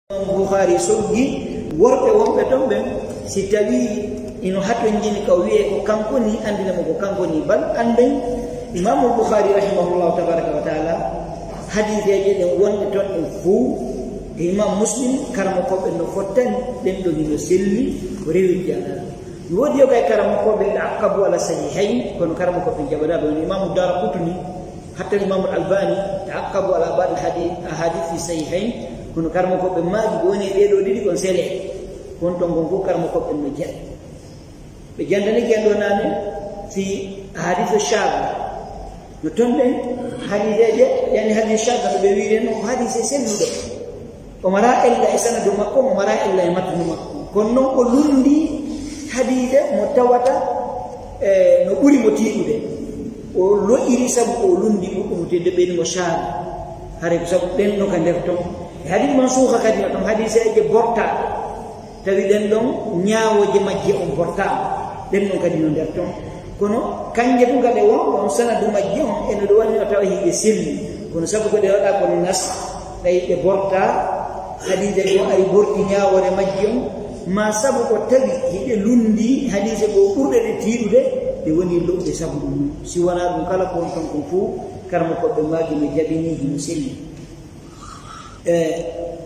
Bukhari soggi worɓe wonɓe ton ɓen si tawi ino hatto jini ka wiye ko kanko ni andinamo ko kanko ni bal anden imamu Bukhari rahimahullahu tabaraka wa taala hadiseje ɗen wonɗe ton ɗen fuu e imam Muslim karamo koɓe no fottani ɗen ɗo hino selli ko rewi jangala wodi yo kay karamo koɓe aqabu ala sahihayn kono karamo koɓe jaɓaɗa ɗon imamu Daraqutni hatta imamu Albani aqabu ala ba'd ahadith fi sahihayn kono karmo koɓe maaji ko woni ɗeɗo ɗiɗi kon sele kon ton gon fof karmo koɓe no jaɓi ɓe jandani ken ɗo nane fi hadithu shaga no ton ɗen hadiseje yani hadis shaga to ɓe wiide no ko hadise selluɗo o mara ella e sanadu makko mo mara ella e matnu makko kono noon ko lundi hadise mo tawata no ɓuri mo tiiɗude o loƴiri sabu o lundi ɗuɗɗum tedde ɓeni mo shaga hare ko sabu ɗen no ka nder ton hadith mansuha kadi no ɗum hadiseje bortaɗe tawi ɗen ɗon ñaawoje majje on bortaɗo ɗen ɗon kadi no nder ton kono kanje fu kadi won sanadu majje on ene ɗo wani no tawa hiɓe selli kono sabu ko ɗe waɗa kono nas tawi ɓe borta hadise go ari borti ñaawore majje on ma sabu ko tawi hiɓe lundi hadise go ɓurɗe ɗe tiiɗude ɓe woni loɓɓe sabu ɗum si wona ɗum kala ko won ton kon fuu karmo koɓe maaji no jaɓini hino selli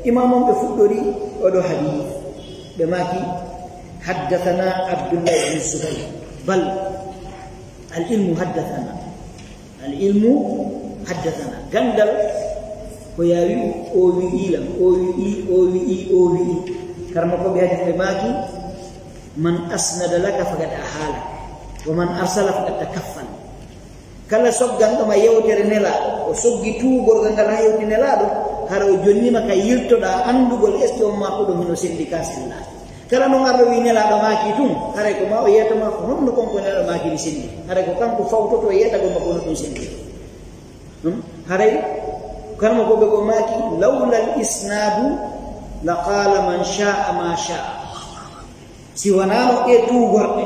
imam on ɓe fuɗɗori oɗo hadith ɓe maki haddathana Abdullah ibn Zubayr bal al-ilmu haddathana gandal ko yawi o wi'ilam o wi'i karma ko ɓe hadith ɓe maki man asnada laka faqad ahala wa man arsala faqad takaffal kala sogganɗoma yewtere nelaɗo o soggi tuugorgal ngal ha yewti nelaɗo hara o jonnima ka yiltoɗa andugol est on ma ko ɗum hino selli ka sellaɗo kala noon arɗo wi nelaɗo maki tun haray ko ma o yiyatama ko honno konko nelaɗo maki ni selli haray ko kanko fawtoto yiyatagol makko no ɗum selli haray kalmo koɓe ko maki lawla l isnadu la qala man sha'a ma sha'a si wonano ɗe tugorɗe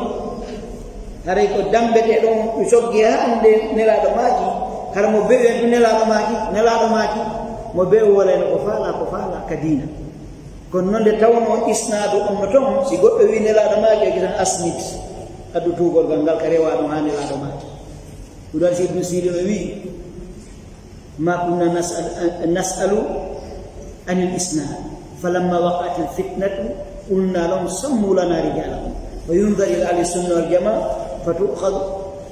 haray ko dambete ɗon ɗo soggi ha ande nelaɗo maki hara mo bewi en ɗu nelaɗo maki mo bewi woleno ko faala ka diina kono noon nde tawno isnadu on no ton si goɗɗo wi nelaɗo maki o gitan asnid addu tugolgal ngal ka rewa ɗum ha nelaɗo maki ɗuɗon si ibnu sirin o wi ma kunna nasalu anil isnad falamma waqa'at al fitnatu qulna lahum sammu lana rijalakum wa yunzar ila ahli sunna wal jamaa fatu'khadhu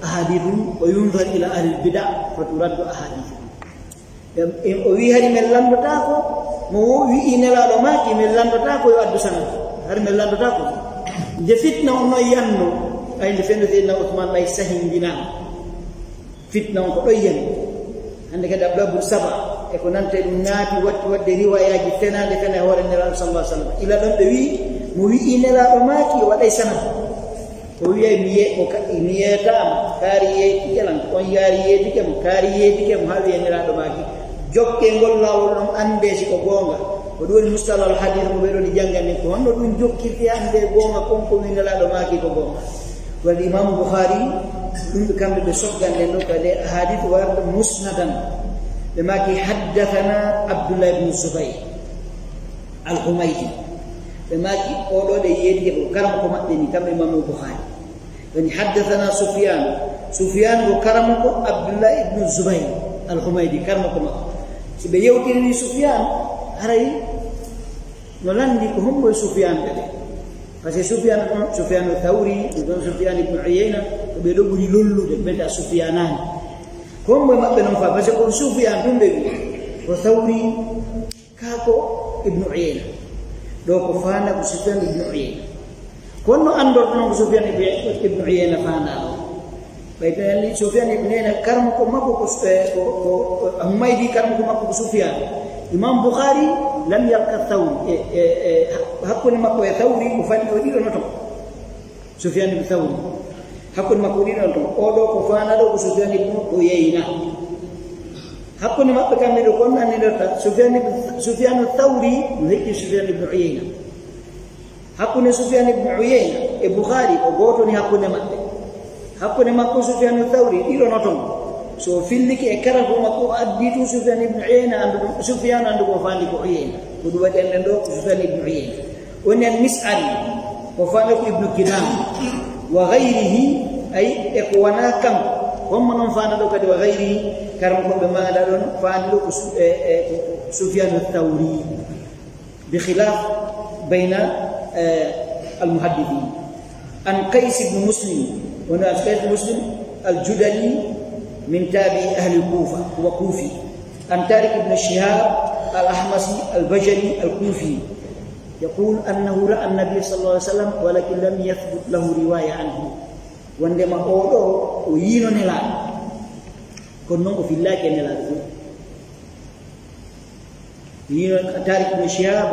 ahadithum wa yunzar ila ahli al bid'ah faturaddu ahadithum o wi hari men landota ko mo wi nelaɗo maki men landota ko yo addu sanad hari men landota ko nde fitna on noon yanno ay nde fende seydna Ousmane ɓay sahindinama fitna on ko ɗon yani hande kadi Abdullah ibn Saba e ko nante ɗum naati watti wadde riwayaji fenade fena e hoore nelaɗo sallallahu alaihi wasallam ila ɗon ɓe wi mo wi nelaɗo maki o waɗay sanad o wiyay mi yeyatama kaari yeetikelam on yaari yeetikemo kaari yeetikemo ha wiye nelaɗo maki jokke ngol lawol ɗon ande siko gonga ko ɗum woni mustalahul hadith mo ɓeɗo ɗi janggani ko honno ɗum jokkirte ande gonga konko wi nelaɗo maki ko gonga waɗi imam Bukhari ɗum ɓe kamɓe ɓe soggande ɗo kadi hadith warɗo musnadan ɓe maki haddathana Abdullah ibn Zubayr al-Humaydi ɓe maki oɗo ɗe yeetike ko karamo ko maɓɓe ni kamɓe imam Bukhari woni haddathana Sufyan ko karamo ko Abdullah ibn Zubayr al-Humaydi karamo ko maɓɓe si ɓe yewtinani Sufyan haray no landi ko hombo e Sufyan ɓeɗe par ce que Sufyan Thawri ɗon Sufyan ibn Uyayna ko ɓe ɗo ɓuri lollude ɓeta Sufyanani ko hombo e maɓɓe noon fa par ce que on Sufyan ɗum ɓe wi ko Thawri kako ibn Uyayna ɗo ko fanda ko Sufyan ibn Uyayna kono no andorto noon ko Sufyan ibn Uyayna fandaɗo ɓaytani Sufyan ibn Uyayna karmo ko makko ko Humaydi karmo ko makko ko Sufyan imam Bukhari lam yalqa Thawri hakkunde makko e Thawri ko fanni o ɗiɗo no ton Sufyan ibn Thawri hakkunde makko ɗiɗo no ton oɗo ko fanaɗo ko Sufyan ibn Uyayna hakkunde maɓɓe kamɓe ɗo kon anniderta Sufyan Thawri no hekki Sufyan ibn Uyayna hakkunde Sufyan ibn Uyayna e Bukhari o goto ni hakkunde maɓɓe hakkunde makko Sufyan Thawri ɗiɗo no ton so filliki e kala ko makko addi tu Sufyan ibn Uyayna andu Sufyan andu ko fandi ko Uyayna ودو ودن دو سفيان بن عيينة وني المسعري وفانق ابن كدام وغيره أي إخوانا كم هم من فانق كد وغيره كرم بما دارون فانق سفيان الثوري بخلاف بين المحدثين عن قيس بن مسلم ونا قيس بن مسلم الجدلي من تابع أهل الكوفة هو كوفي عن طارق بن شهاب الأحمسي البجلي الكوفي يقول أنه رأى النبي صلى الله عليه وسلم ولكن لم يثبت له رواية عنه وعندما قالوا وينو نلا كنو في الله كنلا ينو طارق بن شهاب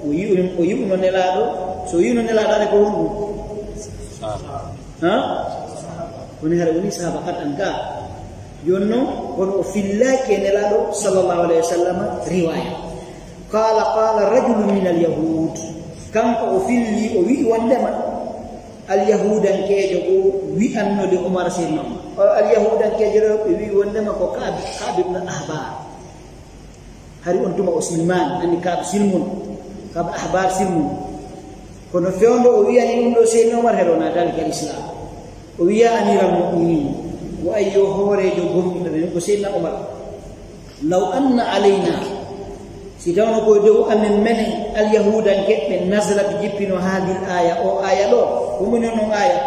وينو نلا سو ينو نلا دار كون ها ونهار sahabat angka yono kono fillah kenelado sallallahu alaihi wasallam riwayat qala rajulun min al-yahud kan ko filli o wi wandema al-yahudan kejo wi anno de umar sinno al-yahudan kejo wi wandema ko kab ibn ahbar hari on tuma usliman ani kab silmun kab ahbar silmun kono fewndo o wi ani dum do sinno umar herona dal ke islam o wi amiral mu'minin wa ayyo horejo gommi ko sayyidina umar law anna alaina sidawno ko dew amen menen al yahudan kebbe nazalat jippino hadil aya o aya do ko mun non aya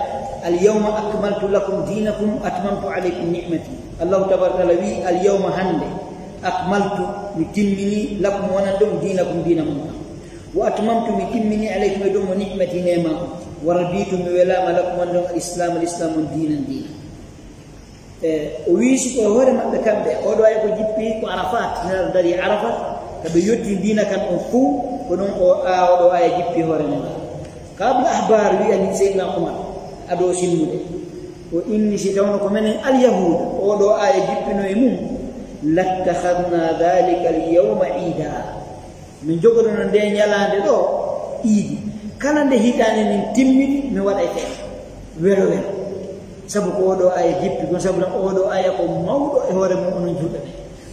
al yawma akmaltu lakum dinakum atmamtu alaykum ni'mati allah tabaraka wi al yawma hande akmaltu mitimmini lakum wanadum dinakum dinamum wa atmamtu mitimmini alaykum dum ni'mati nema waraditu mi welama lakum andon al-islam dinan o wiisi ko hore mabbe kambe o do ay ko jippi ko arafat dari arafat kabe yotti dina kan on fu ko non o do ay jippi hore ne qabla ahbar wi an sayyidina umar ado sinude o inni sitawno ko menen al yahud o do ay jippi no e mum lattakhadna dhalika al yawma ida min jogodo no de nyalande do idi kala nde hitane min timmini mi wada fe wero sabu ko do ay jippi ko sabu o do ay ko mawdo e hore mum onon julbe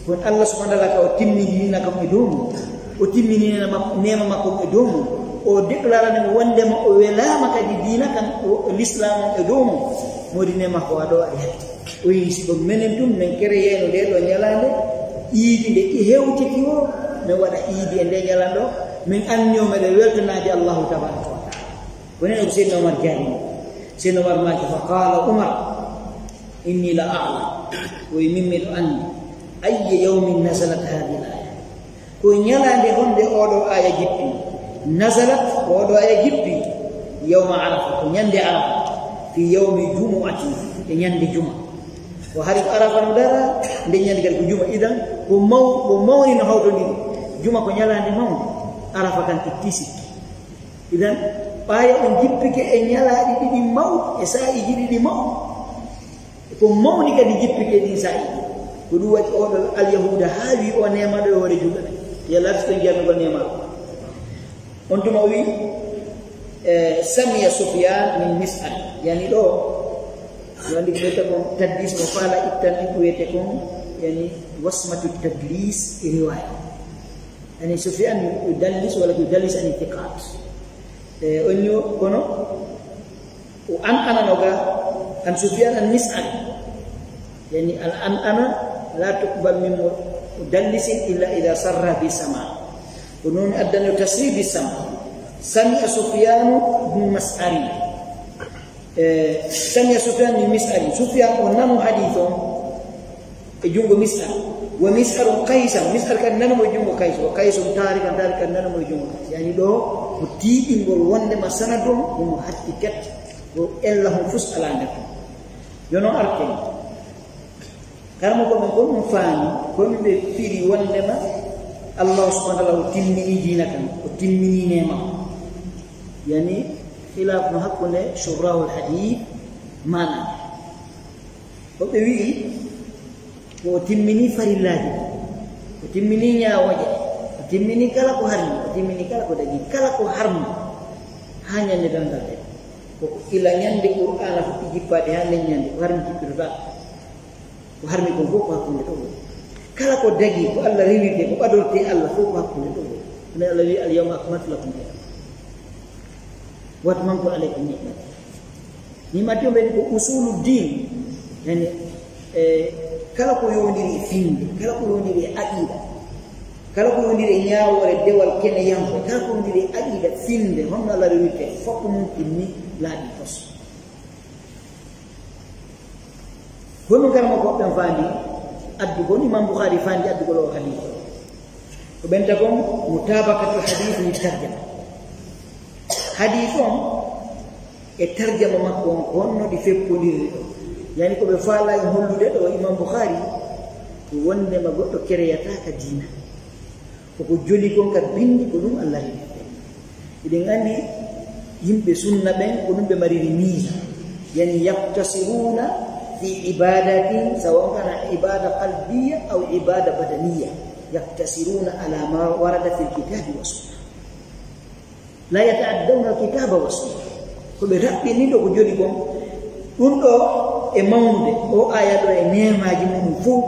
kon Allah subhanahu wa ta'ala ko timmini na kam e domu o timmini na nema makko e domu o declarane wonde mo o welama kadi dina kan l'islam e domu modi nema ko ado ay o yisi bo menen dum men kere yeno de do nyalande idi de hewti kiwo me wada idi e de nyalando min anniyoma de weltanaaji Allah tabaraka wa ta'ala woni no sayyidina Umar jari sayyidina Umar ma fa qala Umar inni la a'lam wa mimmi anni ayy yawmin nazalat hadhihi al-aya ko nyalande honde odo aya jippi nazalat odo aya jippi yawma arafa ko nyande arafa fi yawmi jumu'ati e nyande juma wa hari arafa dara de nyande gal ko juma idan ko mawni no hawto ni juma ko nyalande mawni arafa kan ittisi idan paya on jippike e nyalaadi didi maw e sa'i didi maw ko mawni kadi jippike di sa'i ko du wati o al yahuda hawi o nema do hore julbe ya lafto janno ko nema on tuma wi samiya sufyan min mis'al yani do wandi beta ko tadlis ko fala ittan ko wete ko yani wasmatu tadlis riwayat يعني سفيان يدلس ولا يدلس عن الثقات أنيو كنو وأن أنا نوجا عن سفيان المسعد يعني الآن أنا لا تقبل من مدلس إلا إذا سر بسماع ونون أدنى تسري بسماع سمع سفيان بن مسعري سمع سفيان بن مسعري سفيان ونمو حديثهم جنب مسعر ومسعر قيس مسعر كان نانو جونغو قيس وقيس طارق كان نانو جونغو يعني دو متيين بول وند ما سندوم مو حقيقت والله فس على عندك يونو اركن كارمو كو من فاني كون بي فيري وند ما الله سبحانه وتعالى تيمني دينك وتيمني نعمه يعني خلاف ما حقنا شراه الحديث معنى وبي ko timmini farillahi ko timmini nyawaje ko timmini kala ko harmi ko timmini kala ko dagi kala ko harmi hanya ne dandate ko ila nyande qur'ana ko jipade hande nyande harmi jipirda ko harmi ko ko hakkunde to kala ko dagi ko Allah riwide ko badorte Allah ko hakkunde to ne Allah wi al yawma akmaltu lakum dinakum wa atmamtu alaykum ni'mati ni'mati ben ko usuluddin yani kala ko yondiri finde kala ko yondiri aqida kala ko yondiri nyaawore dewal kene yanko kala ko yondiri aqida finde hon Allah rewite fokko mum tinni laabi fos hono garma ko ben fandi addu goni Imam Bukhari fandi addu golo hadith ko benta ko mutabaqatul hadith ni tarjama hadith on e tarjama makko honno di feppolirde yani ko be faala e hollude do Imam Bukhari ko wonde ma goddo kereyata ka dina ko joli kon ka bindi ko dum Allah iden andi yimbe sunna ben ko dum be mariri ni yani yaqtasiruna في عبادات سواء كان عبادة قلبية أو عبادة بدنية يقتصرون على ما ورد في الكتاب والسنة لا يتعدون الكتاب والسنة كل رب نيدو كجوليكم undo e mawnude o aya do e nemaji mum fu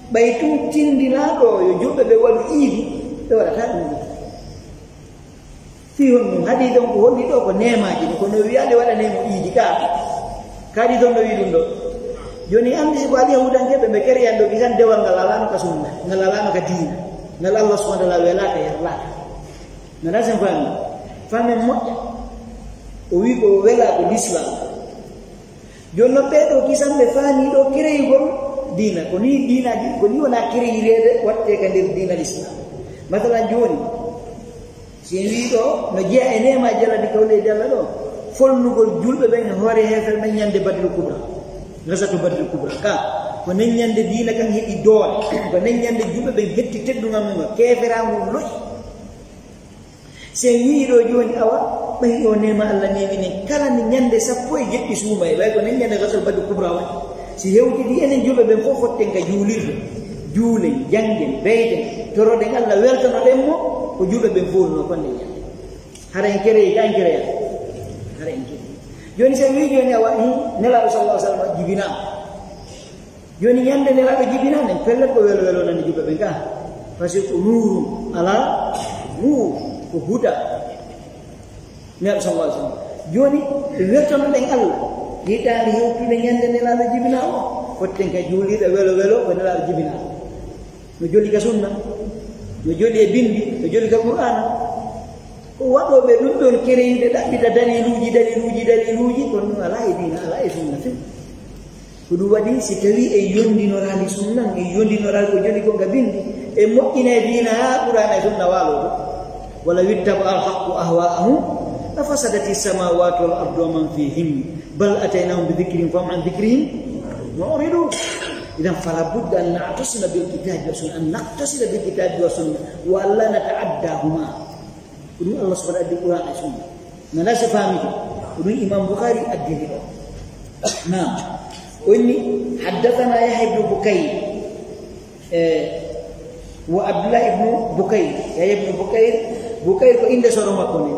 baytu tindilado yo jubbe be wadu idi do wada dum fi hon hadithon ko holli do ko nemaji ko no wiade wada nemo idi ka kadi don do widundo joni andi ko ali yahudan ke be kere yando bisan dewal ngalalano ka sunna ngalalano ka dina ngal Allah subhanahu wa ta'ala wala ka yarla nalazen fami mo o wi ko wela ko islam jonno be do kisan be fani do kere gol dina ko ni dina ko ni wona kere irede watte ka der dina islam matala joni si wi do no jiya enema jala di kawle dalla do folnugol julbe ben hore hefel men nyande badru kubra rasatu badru kubra ka ko nen nyande diina kan hebi doole ko nen nyande julbe ben hetti teddunga mum keferamu loy se wiiro joni awa bay o nema Allah nemi ne kala ni nyande sappo e jeddi suuma e bay ko nen nyande rasatu badru kubra wa si hewti di enen julbe ben fofotte nga juulirde juule jangen beyde torode Allah weltano demmo ko julbe ben fulno ko nen nyande haren kere kan kere joni se wi joni awani nela sallallahu alaihi wasallam jibina joni nyande nela be jibina ne pelle ko welo welo nan jibbe be ka pasi ko nuru ala nu ko huda nela sallallahu alaihi wasallam joni wettono den Allah ditaali hewti be nyande nela be jibina o fotten ka juli be welo welo ko nela be jibina no joli ka sunna no joli e bindi no joli ka qur'an waɗo ɓe ɗum ɗon kereyde ɗaɓɓita daliluji kono ɗum ala e dina ala e sunna fe ko ɗum waɗi si tawi e yondinorali sunnan e yondinorali ko joni ko nga bindi e moƴƴina e dina ha ɓurana e sunna waaloto wala wittaba alhaqu ahwa'ahum la fasadati samawati wal ardu wa man fihim bal ataynahum bi dhikrin fahum an dhikrihim mu'ridun idan fala budda an na'tasila bil kitabi wa sunna an naqtasila bil kitabi wa sunna wa alla nata'addahuma Udu Allah subhanahu wa ta'ala Quran dan Sunnah. Nala sefahami udu Imam Bukhari ad-Dini. Nah, ini haddatsana Yahya ibn Bukayr wa Abdullah ibn Bukayr. Yahya ibn Bukayr ko inda soro makone.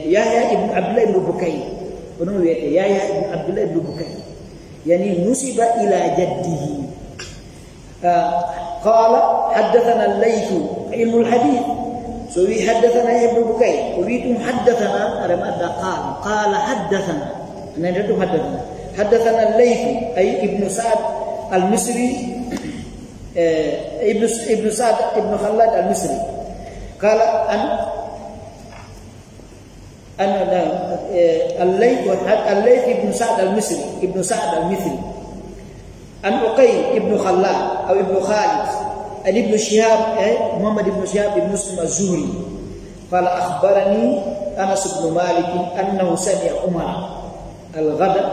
Yahya ibn Abdullah ibn Bukayr. Ono wiyete Yahya ibn Abdullah ibn Bukayr. Yani nusiba ila jaddihi. Qala haddatsana al-Layth ilmu al-hadith. So we حدثنا ابن بكير وبيتم حدثنا على ماذا قال حدثنا نحن حدثنا الليث أي ابن سعد المصري ابن سعد ابن خلاد المصري قال أن الليث ابن سعد المصري ابن سعد المصري عن عقيل ابن خلاد أو ابن خالد عن ابن شهاب محمد بن شهاب بن مسلم الزهري قال أخبرني أنس بن مالك أنه سمع عمر الغداء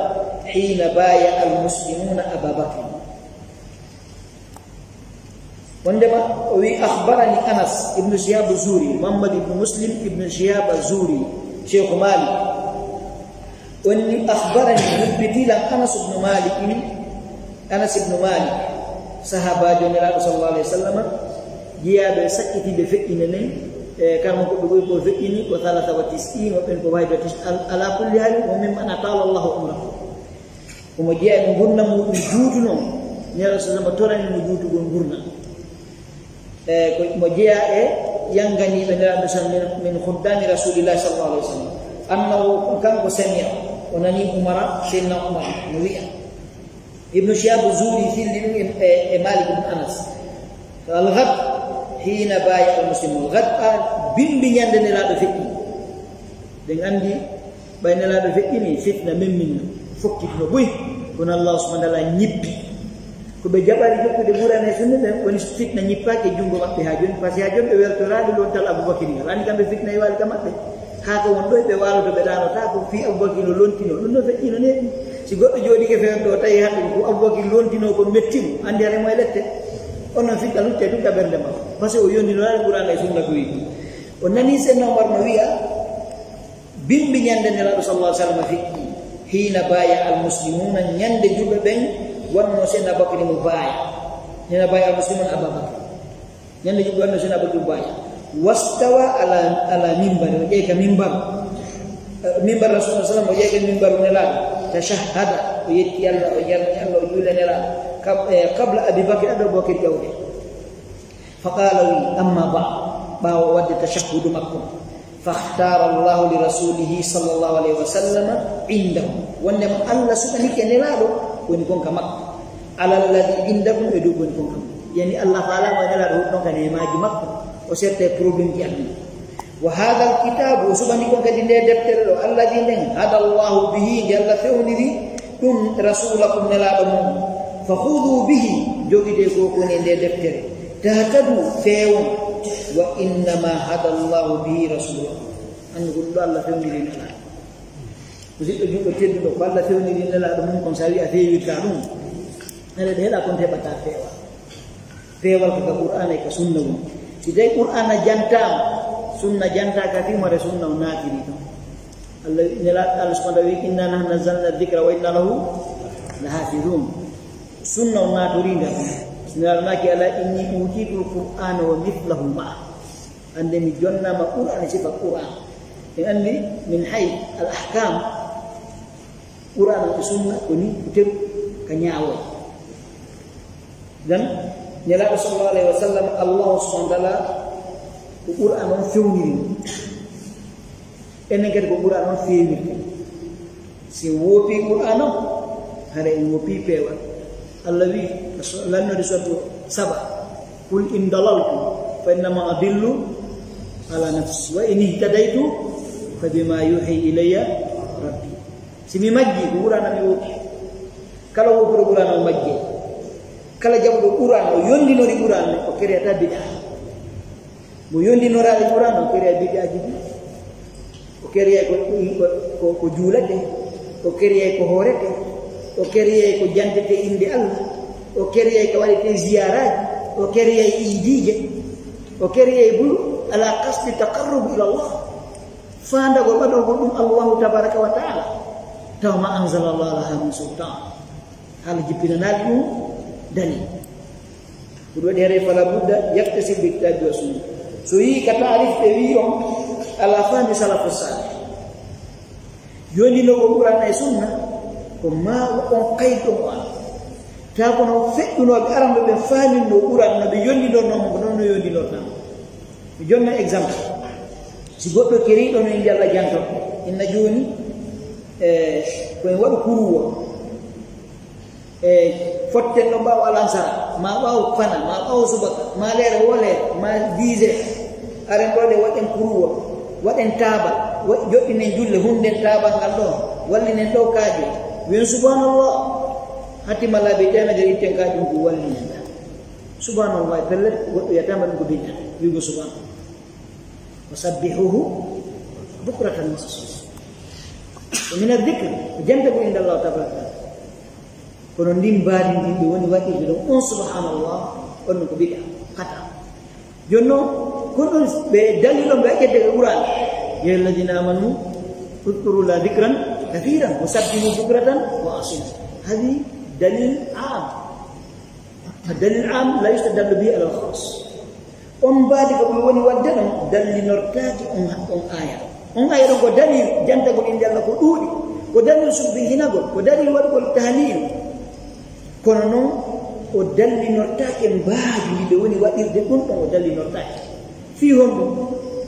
حين بايع المسلمون أبا بكر وعندما أخبرني أنس بن شهاب الزهري محمد بن مسلم بن شهاب الزهري شيخ مالك وأني أخبرني بديل أنس بن مالك sahaba joniraɗo sallallahu alaihi wasallam jiyaɓe sakkiti ɓe feƴƴinene kamo ko ɓe goyi ko feƴƴini ko 93 woɓɓen ko wawi tis ala kulli hali o mimman atala llahu umrahu omo jeeya ɓe gurna muɗum juutuno neraɗo sallam torani mo juutugol gurna ko mo jeeya e yang gani benera min khuddami Rasulillah sallallahu alaihi wasallam annahu kan ko sami'a onani Umar sayyidina Umar nawiya Ibn Shihab Zuhri fil Malik bin Anas al-ghad hina baya al-muslimun ghad bimbingan dan nelaɗo feƴƴi ɗen andi ɓay nelaɗo feƴƴini fitna memminno fokkitno boyi kono Allah subhanahu wa ta'ala ñippi ko ɓe jaɓari jokkude ɓurane sunne ɓen woni fitna ñippaki e junngo maɓɓe ha joni par ce que ha joni ɓe weltoraɗe lontal Aboubacry ngal andi kamɓe fitna e waali ka maɓɓe haka won ɗo ɓe waloto ɓe ɗanota ko fi Aboubacry no lontino ɗum no feƴƴino neɗi si goɗɗo jooɗike fewn ɗo tawi hande ko Aboubacry lontino ko mettimo andi haremo e lette on noon fiɗɗa lutte ɗum ka ɓernde ma par ce que o yondinoraɗe ɓurana e sunna ko wi o nani seydna Omar no wiya bimbi ñande nelaɗo sallallahu alaihi wasallam fiɗɗi hina baya almuslimuna ñande julɓe ɓen wonno seydna Bakary mo baya hina baya almuslimuna Ababakar ñande julɓe wonno seydna Bakary mo baya wastawa ala mimbar o ƴeyka mimbar rasulullah sallam o ƴeyka mimbaru nelaɗo tashahhada o yetti Allah o jarni Allah o juule nelaɗo qabla Abi Bakr Abubakar ƴawde faqala wi amma ba ɓawo wadde tashahhudu makko fakhtara Allah li rasulihi sallallahu alaihi wasallam indahu wonde mo Allah suɓanike nelaɗo woni konka makko ala alladhi indakum e dow woni konka yani Allah faalama nelaɗo huɗɗon ka nemaji makko o serte probléme ji aduna wa hadha alkitabu o suɓani kon kadi nde deftere ɗo alladhi nden hada Allahu bihi nde Allah fewniri ɗum rasulakum nelaɗo mum fa khudu bihi jogide ko koni nde deftere tahtadu feewon wa innama hada Allahu bihi rasulahu andi ko ɗum Allah fewniri nelaɗo musidɗo junɗo tedduɗo ko Allah fewniri nelaɗo mum kon sa wi a feewirta ɗum ene ɗe heɗa kon heɓata feewal ko ka Qur'ana e ka sunna mum si tawi Qur'ana jantama sunna jantaka timore sunna o naatiri ɗon Allah nelaɗo Allah subhanahu wa ta'ala wi inna nahnu nazzalna dhikra wa inna lahu lahafizun sunna o naatoringa sinalmaki ala inni utitul qur'ana wa mithlahu ma'a ande mi jonnama qur'an sifa qur'an en andi min hay al ahkam qur'an e sunna koni tew ka ñaawo dan nelaɗo sallallahu alaihi wasallam Allah subhanahu wa ta'ala ko qur'an on fewniri enen kadi ko qur'an on fewnirte si woopi qur'an on hara en woopi peewal Allah wi lannode sotto saba qul in dalaltu fa innama adillu ala nafsi wa in ihtadaytu fa bima yuhi ilayya rabbi simi majji ko qur'an mi woopi kala woopuro qur'an o majji kala jaɓuɗo qur'an o yondinori qur'an o kereyata bid'a mo yondinoraɗe qur'an o kereya bid'aji ɗi o kereyay ko juulate o kereyay ko hoorete o kereyay ko jantete inde Allah o kereyay ko waɗete ziyaraji o kereyay iidije o kereyay bulu ala qasdi taqarrub ila Allah faandago ɓaɗogo ɗum Allahu tabaraka wa taala taw ma anzala Allah laha min sultan haala jippinanaɗi ɗum dani ko ɗum waɗi here fala budda yaktasib bi kitabi wa sunna so yi ka taarif ɓe wi on ala fahmi salafu salih yondinogo Qur'an e sunna ko ma on kayɗon o ala ta kono feƴƴunoɓe aranɓe ɓe faaminno Qur'an no ɓe yondinornomo ko noon no yondinortamo mi jonna exemple si goɗɗo keriɗo no inde Allah janton inna joni koyen waɗu kuruwa fotten ɗo mbawa alansara ma ɓaw fana ma ɓaw subaka ma leere woleere ma 10 heures aren ɗoɗe waɗen kuruwa waɗen taaba joɗɗinen julle hunden taabal ngal ɗon wallinen ɗo kaaje wen subhanallah hattimalaɓe temedere itten kaajum ko wallinen ɗa subhanallah pellet goɗɗo yatama ɗum ko bidda wigo subhanallah wa sabbihuhu bukratan wa asila ko min adicre ko jante ko inde Allah tabaraka taala kono ndin mbaadi ndin ɓe woni waɗirde ɗon on subhanallah on no ko bid'a kata joni noon kon ɗon ɓe dalilon ɓe ƴedde ɓe ɓurani ya alladina amanu udkuru la dicran kathiran wa sabbihu bukratan wa asila hadi dalil am الدليل العام لا يستدل به على الخاص بعد ko woni wadde ɗon dallinortaaki on aya ɗon ko dalil jantagol inde Allah ko ɗuuɗi ko dalil subbihinagol ko dalil waɗugol tahlil kono noon o dallinortaake mbaadi ndi ɓe woni waɗirde ɗum ɗon o dallinortaake fi hondo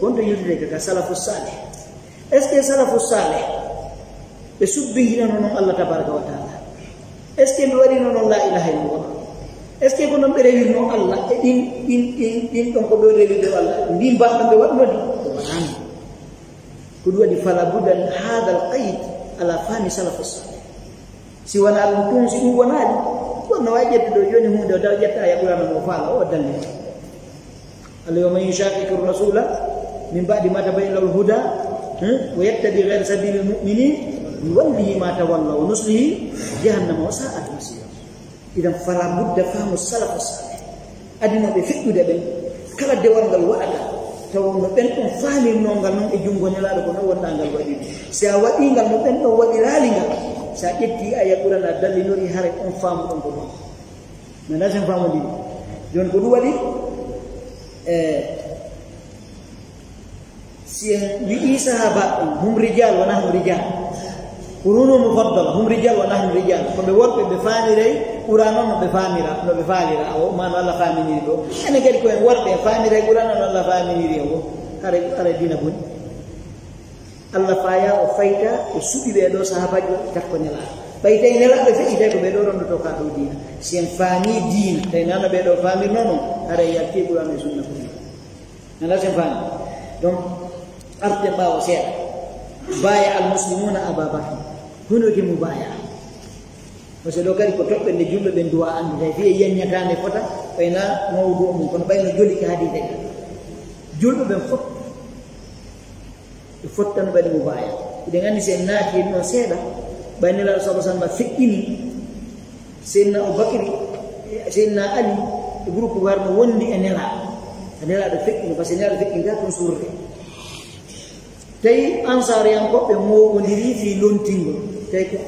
gondo yilde ka salafus salih est ce que salafus salih be subbi non Allah tabaraka wa taala est ce que be wari non la ilaha illallah est ce que ko non be rewi non Allah e din don ko be rewi de Allah din ba be wadno di ko duwadi fala budan hadha alqaid ala fani salafus salih si wana al-tun si wanali ko no wajete do joni hunde do jetta ya qur'an mo fala o dalle al-yawma yushaqiqu ar-rasula min ba'di ma tabayyana al-huda wa yattabi ghayra sabilil mu'minin yuwallihi ma tawalla wa nuslihi jahannama wa sa'at masira idan fala budda fahmu salafus salih adina be feddude ben kala dewal ngal wa'ada taw no ben on faami no ngal non e jungo nyalaado ko no wonda ngal wadi si a wadi ngal no ben do wadi lalinga sa ƴetti aya qur'an a dallinori hare on faamu ɗon ko ɗon nana sen faamodiri joni ko ɗum waɗi si en wi'i sahaba en hum rijal wa nahnu rijal qurunu mufaddala hum rijal wa nahnu rijal ko ɓe worɓe ɓe faamiray qur'an on no ɓe faamira no ɓe faalira o mano Allah faaminiri ɗo enen kadi ko en worɓe en faamiray qur'an on Allah faaminiri o hara dina boni Allah faya o fayta o suɓi ɓeɗo sahabaji takko nelaɗo ɓay tawi nelaɗo feƴƴi tawi ko ɓeɗo rondoto ka ɗo dina si en faami dina tawi nano ɓeɗo faamirno noon hara yalti ɓurano e sunna ko nana sen faami donc arten ɓawo seeɗa baya almuslimuna ababakar hunoke mo baya par ce que ɗo kadi ko toɓɓe nde julɓe ɓen duwa ande tawi fiye yeññatande fota ɓayna mawdu mum kono ɓayno joli ka haadi tawi julɓe ɓen fof fottan bani mubaya idan andi sen naati no seeda bani la sallallahu alaihi wasallam fekkini senna Abubakar senna Ali groupe warno wondi enela do fekkini parce que nela fekkini ga ton surre tay ansar yan ko be mo wondiri fi lontingo tay ko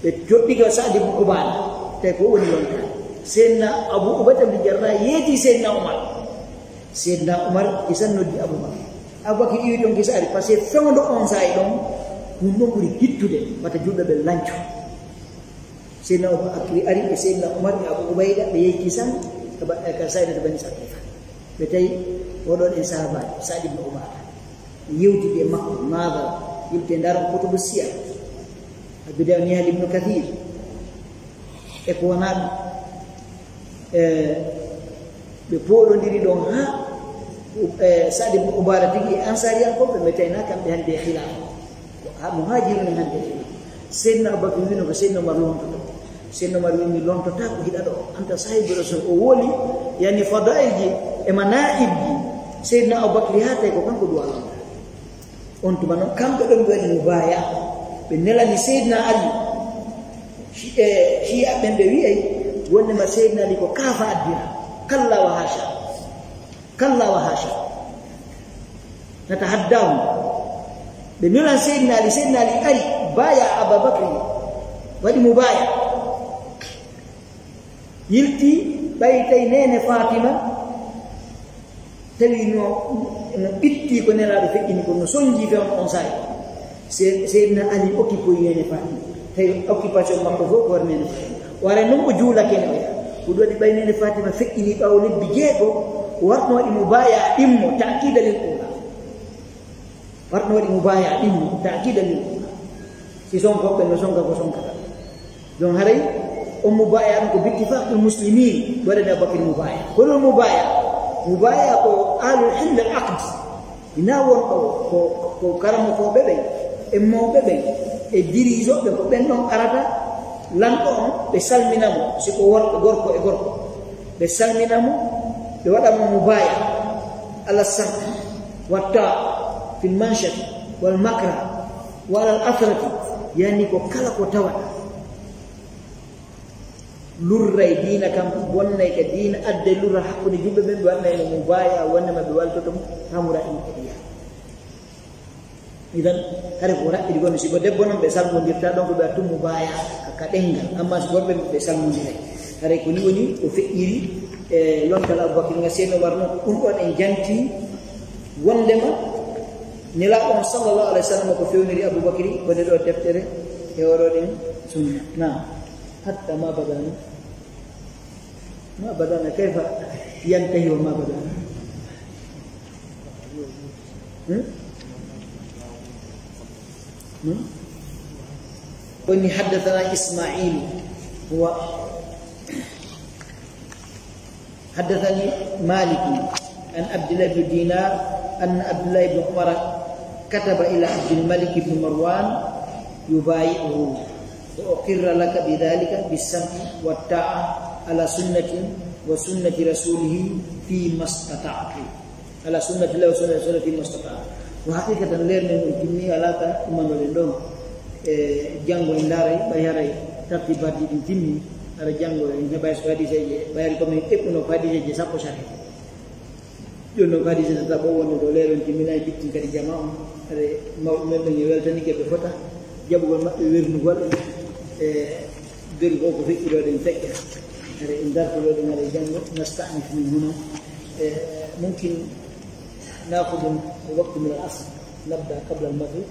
be joddiga Sa'd ibn Ubadah tay ko woni lonta senna Abu Ubadah bin Jarrah yeti senna Umar isan noddi Abu Bakar Abubakar iwi ɗon gisa ari par ce que fewdo on sayi ɗon ɗum ɗon ɓuri hittude wata julɓe ɓe lanco seydna Abubakar ari e seydna Umar e Abu Ubayda ɓe yehi kisan ka saydata bani Saqifa ɓe tawi oɗon en sahabaji Sa'd ibn Ubadah yewtide makko maga yimɓe ndaron kutubu siyar bidaw ni Ibn Kathir e ko wona ɓe poɗodiri ɗon ha Sa'd ibn Ubadah tigi ansari an ko be metayna kamɓe hande khilafa ha muhajirun hande seydna Abubakar wino ko seydna Umar lontoto seydna Umar wimi lontota ko hiɗa ɗo anta sahibu rasul o woli yani fadail ji e manaib ji seydna Abubakar hatay ko kanko duwa on tuma noon kamɓe ɗon ɓe waɗi mubaya ɓe nelani seydna Ali shi'a ɓen ɓe wiyay wonnema seydna Ali ko kaafa addina kalla wa hasha kalla wa hasha natahaddahu benulan sayyidina Ali ari baya Abubakar wadi mubaya yilti baytay nene Fatima tawi no bitti ko nelaɗo feƴƴini ko no sonji fe on say sayyidina Ali occupe nene Fatima tawi occupation makko fof ko war nene Fatima wara non ko juulake no ya ko ɗo waɗi ɓay nene Fatima feƴƴini ɓawo lebbi jeego warno waɗi mubaya ɗimmo ta'kida lil ula warno waɗi mubaya ɗimmo ta'kida lil ula si sonko ɓe no sonka ko sonkata donc haray on mubaya ɗum ko bittifaqul muslimin waɗani Abubakar mubaya kono mubaya ko alul hill al aqd ina won ko karamo ko ɓe e mawɓe ɓen e dirigeoɓe ko ɓen ɗon arata lanɗo on ɓe salminamo siko worɓe gorko e gorko ɓe salminamo ɓe waɗamo mubaya ala sam watta fil manshat wal makra wal athrati yani ko kala ko tawata lurray dina kam bonnay ka dina adde lurra hakkude jumbe ɓe waɗnay no mubaya wonnema ɓe waltoto hamura en kadiya idan hare ko raɓɓiɗi gonno siko debbo noon ɓe salmodirta ɗon ko ɓe wattu mubaya ka ɗengal amma so gorɓe ɓe salmodiray hare ko ni woni o feƴƴiri lontal Abubakar nga seeno warno ɗum ɗon en janti wondema nelaɗo on sallallahu alaihi wasallam ko fewniri Abubakar wonde ɗo deftere e oɗoɗen sunna na hatta ma badana kayfa yantahi wa ma badana وإني حدثنا إسماعيل هو حدثني مالك عن عبد الله بن دينار أن عبد الله بن عمر كتب إلى عبد الملك بن مروان يبايعه وأقر لك بذلك بالسمع والطاعة على سنة وسنة رسوله فيما استطعت على سنة الله وسنة رسوله فيما استطعت وحقيقة لير من كمي علاقة من ولندون جانغو إنداري بياري ترتيبات di sini ada janggo yang bayar sekali saja bayar kami no kadi saja sapo syari jono kadi saja tak bawa no dolar yang timilai bikin kadi jamaah ada mau menyewel tani ke kota jabu mak wir nugal dari kau fikir ada infek ada indar kalau dengan ada janggo nasta'nif min huna mungkin ناخذ وقت من العصر نبدأ قبل المغرب